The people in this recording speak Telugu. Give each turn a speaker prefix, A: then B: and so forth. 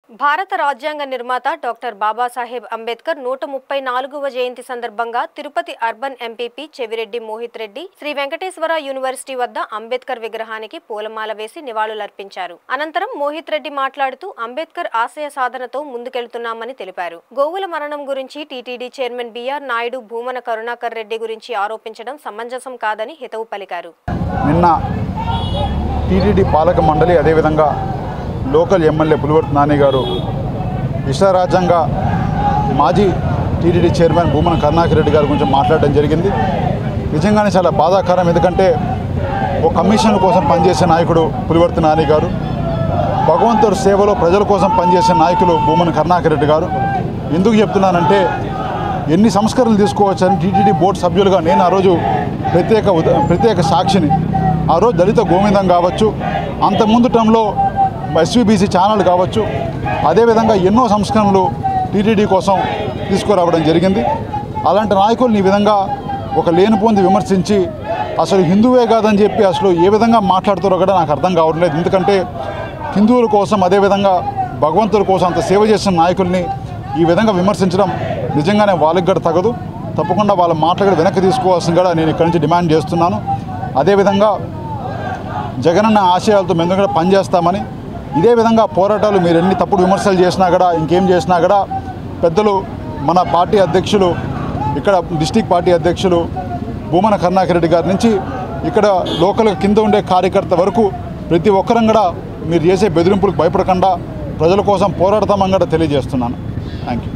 A: భారత రాజ్యాంగ నిర్మాత డాక్టర్ బాబాసాహెబ్ అంబేద్కర్ 134వ జయంతి సందర్భంగా Tirupati urban MPP Chevireddy Mohit Reddy Sri Venkateswara university వద్ద అంబేద్కర్ విగ్రహానికి పూలమాల వేసి నివాళులర్పించారు. అనంతరం మోహిత్ రెడ్డి మాట్లాడుతూ అంబేద్కర్ ఆశయ సాధనతో ముందుకెళ్తున్నామని తెలిపారు. గోవుల మరణం గురించి TTD chairman BR Naidu Bhumana Karunakar Reddy గురించి ఆరోపించడం సమంజసం కాదని హితవు పలికారు.
B: నిన్న టీటీడీ పాలక మండలి అదేవిధంగా లోకల్ ఎమ్మెల్యే పులివర్తి నాని గారు ఇష్టారాజ్యంగ మాజీ టీటీడీ చైర్మన్ భూమన కరుణాకర్ రెడ్డి గారి గురించి మాట్లాడడం జరిగింది. నిజంగానే చాలా బాధాకరం. ఎందుకంటే ఒక కమిషన్ కోసం పనిచేసే నాయకుడు పులివర్తి నాని గారు, భగవంతుడి సేవలో ప్రజల కోసం పనిచేసే నాయకులు భూమన కరుణాకర్ రెడ్డి గారు. ఎందుకు చెప్తున్నానంటే ఎన్ని సంస్కరణలు తీసుకోవచ్చని టీటీడీ బోర్డు సభ్యులుగా నేను ఆ రోజు ప్రత్యేక సాక్షిని. ఆ రోజు దళిత గోవిందం కావచ్చు, అంతకుముందు టైంలో ఎస్వీబీసీ ఛానల్ కావచ్చు, అదేవిధంగా ఎన్నో సంస్కరణలు టీటీడీ కోసం తీసుకురావడం జరిగింది. అలాంటి నాయకుల్ని ఈ విధంగా ఒక లేనిపోంది విమర్శించి అసలు హిందువే కాదని చెప్పి అసలు ఏ విధంగా మాట్లాడుతారో కూడా నాకు అర్థం కావట్లేదు. ఎందుకంటే హిందువుల కోసం అదేవిధంగా భగవంతుల కోసం అంత సేవ చేసిన నాయకుల్ని ఈ విధంగా విమర్శించడం నిజంగానే వాళ్ళకి కూడా తగదు. తప్పకుండా వాళ్ళ మాటలు వెనక్కి తీసుకోవాల్సిన కూడా నేను ఇక్కడి నుంచి డిమాండ్ చేస్తున్నాను. అదేవిధంగా జగనన్న ఆశయాలతో మేము కూడా పనిచేస్తామని, ఇదే విధంగా పోరాటాలు మీరు ఎన్ని తప్పుడు విమర్శలు చేసినా కూడా ఇంకేం చేసినా కూడా పెద్దలు మన పార్టీ అధ్యక్షులు ఇక్కడ డిస్ట్రిక్ట్ పార్టీ అధ్యక్షులు భూమన కరుణాకర్ రెడ్డి గారి నుంచి ఇక్కడ లోకల్ కింద ఉండే కార్యకర్త వరకు ప్రతి ఒక్కరం కూడా మీరు చేసే బెదిరింపులకు భయపడకుండా ప్రజల కోసం పోరాడతామని కూడా తెలియజేస్తున్నాను. Thank you.